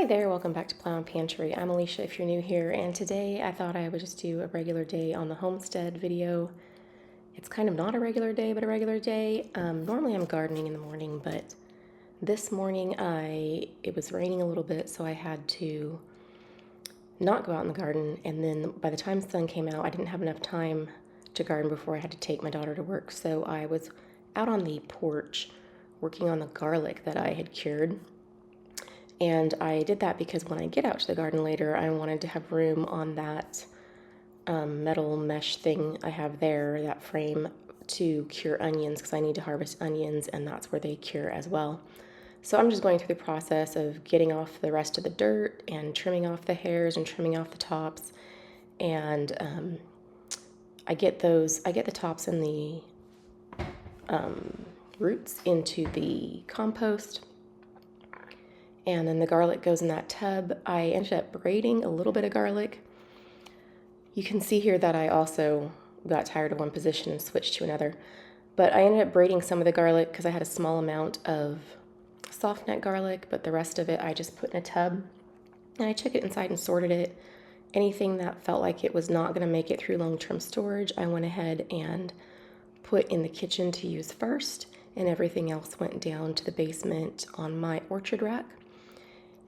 Hi there, welcome back to Plow and Pantry. I'm Alicia if you're new here, and today I thought I would just do a regular day on the Homestead video. It's kind of not a regular day, but a regular day. Normally I'm gardening in the morning, but this morning it was raining a little bit, so I had to not go out in the garden, and then by the time the sun came out, I didn't have enough time to garden before I had to take my daughter to work, so I was out on the porch working on the garlic that I had cured. And I did that because when I get out to the garden later, I wanted to have room on that metal mesh thing I have there, that frame, to cure onions because I need to harvest onions and that's where they cure as well. So I'm just going through the process of getting off the rest of the dirt and trimming off the hairs and trimming off the tops. And I get the tops and the roots into the compost. And then the garlic goes in that tub. I ended up braiding a little bit of garlic. You can see here that I also got tired of one position and switched to another. But I ended up braiding some of the garlic because I had a small amount of soft neck garlic, but the rest of it I just put in a tub. And I took it inside and sorted it. Anything that felt like it was not going to make it through long-term storage, I went ahead and put in the kitchen to use first, and everything else went down to the basement on my orchard rack.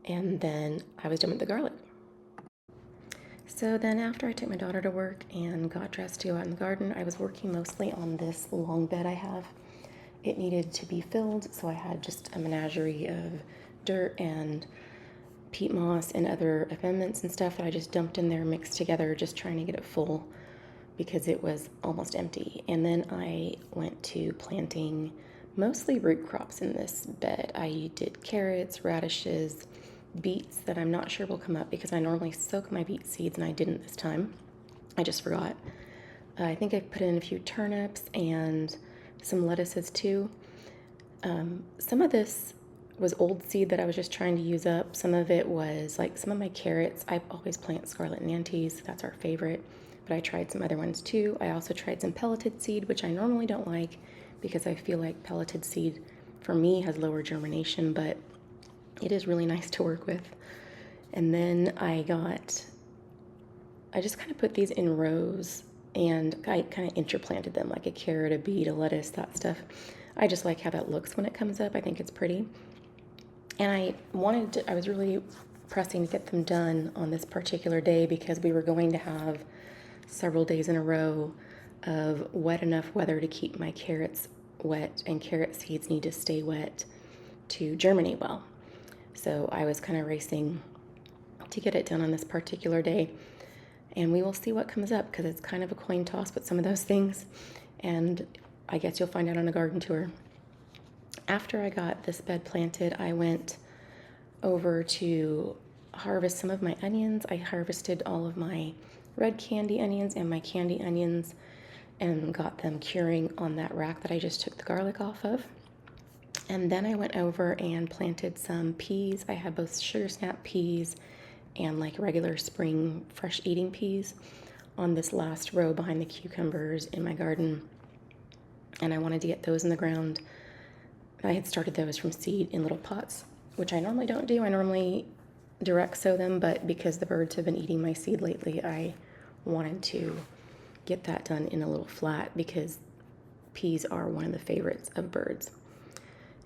And then I was done with the garlic. So then after I took my daughter to work and got dressed to go out in the garden, I was working mostly on this long bed I have. It needed to be filled, so I had just a menagerie of dirt and peat moss and other amendments and stuff that I just dumped in there, mixed together, just trying to get it full because it was almost empty. And then I went to planting mostly root crops in this bed. I did carrots, radishes, beets that I'm not sure will come up because I normally soak my beet seeds and I didn't this time. I just forgot. I think I put in a few turnips and some lettuces too. Some of this was old seed that I was just trying to use up. Some of it was like some of my carrots. I always plant Scarlet Nantes. That's our favorite. But I tried some other ones too. I also tried some pelleted seed, which I normally don't like because I feel like pelleted seed for me has lower germination, but it is really nice to work with. And then I just kind of put these in rows and I kind of interplanted them like a carrot, a beet, a lettuce, that stuff. I just like how that looks when it comes up. I think it's pretty. And I was really pressing to get them done on this particular day because we were going to have several days in a row of wet enough weather to keep my carrots wet, and carrot seeds need to stay wet to germinate well. So I was kind of racing to get it done on this particular day. And we will see what comes up because it's kind of a coin toss with some of those things. And I guess you'll find out on a garden tour. After I got this bed planted, I went over to harvest some of my onions. I harvested all of my red candy onions and my candy onions and got them curing on that rack that I just took the garlic off of. And then I went over and planted some peas. I have both sugar snap peas and like regular spring fresh eating peas on this last row behind the cucumbers in my garden. And I wanted to get those in the ground. I had started those from seed in little pots, which I normally don't do. I normally direct sow them, but because the birds have been eating my seed lately, I wanted to get that done in a little flat because peas are one of the favorites of birds.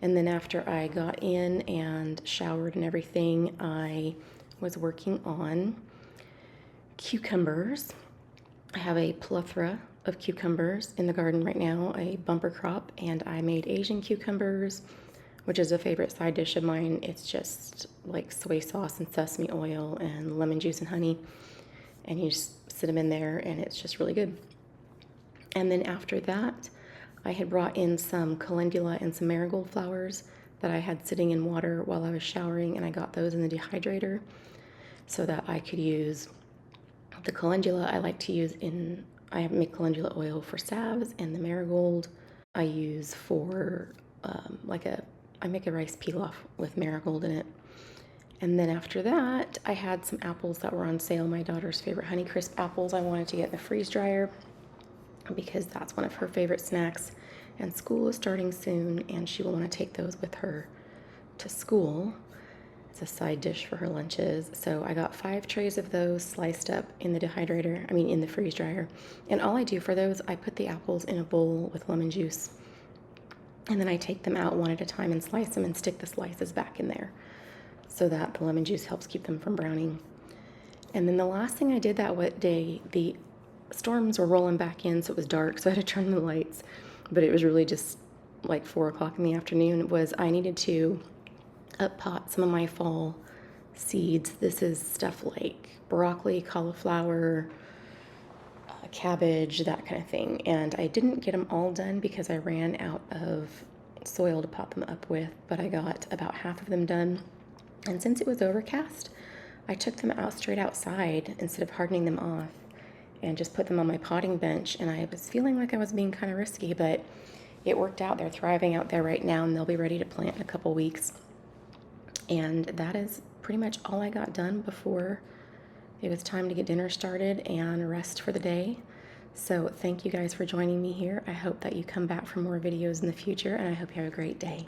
And then after I got in and showered and everything, I was working on cucumbers. I have a plethora of cucumbers in the garden right now, a bumper crop, and I made Asian cucumbers, which is a favorite side dish of mine. It's just like soy sauce and sesame oil and lemon juice and honey, and you just sit them in there and it's just really good. And then after that, I had brought in some calendula and some marigold flowers that I had sitting in water while I was showering, and I got those in the dehydrator so that I could use the calendula. I like to use I make calendula oil for salves, and the marigold I use for I make a rice pilaf with marigold in it. And then after that, I had some apples that were on sale, my daughter's favorite Honeycrisp apples I wanted to get in the freeze dryer because that's one of her favorite snacks, and school is starting soon and she will want to take those with her to school. It's a side dish for her lunches. So I got 5 trays of those sliced up in the dehydrator, I mean in the freeze dryer. And all I do for those, I put the apples in a bowl with lemon juice. And then I take them out one at a time and slice them and stick the slices back in there so that the lemon juice helps keep them from browning. And then the last thing I did that day, the storms were rolling back in, so it was dark, so I had to turn the lights. But it was really just like 4 o'clock in the afternoon, was I needed to up pot some of my fall seeds. This is stuff like broccoli, cauliflower, cabbage, that kind of thing. And I didn't get them all done because I ran out of soil to pot them up with, but I got about half of them done. And since it was overcast, I took them out straight outside instead of hardening them off and just put them on my potting bench. And I was feeling like I was being kind of risky, but it worked out. They're thriving out there right now, and they'll be ready to plant in a couple weeks. And that is pretty much all I got done before it was time to get dinner started and rest for the day. So thank you guys for joining me here. I hope that you come back for more videos in the future, and I hope you have a great day.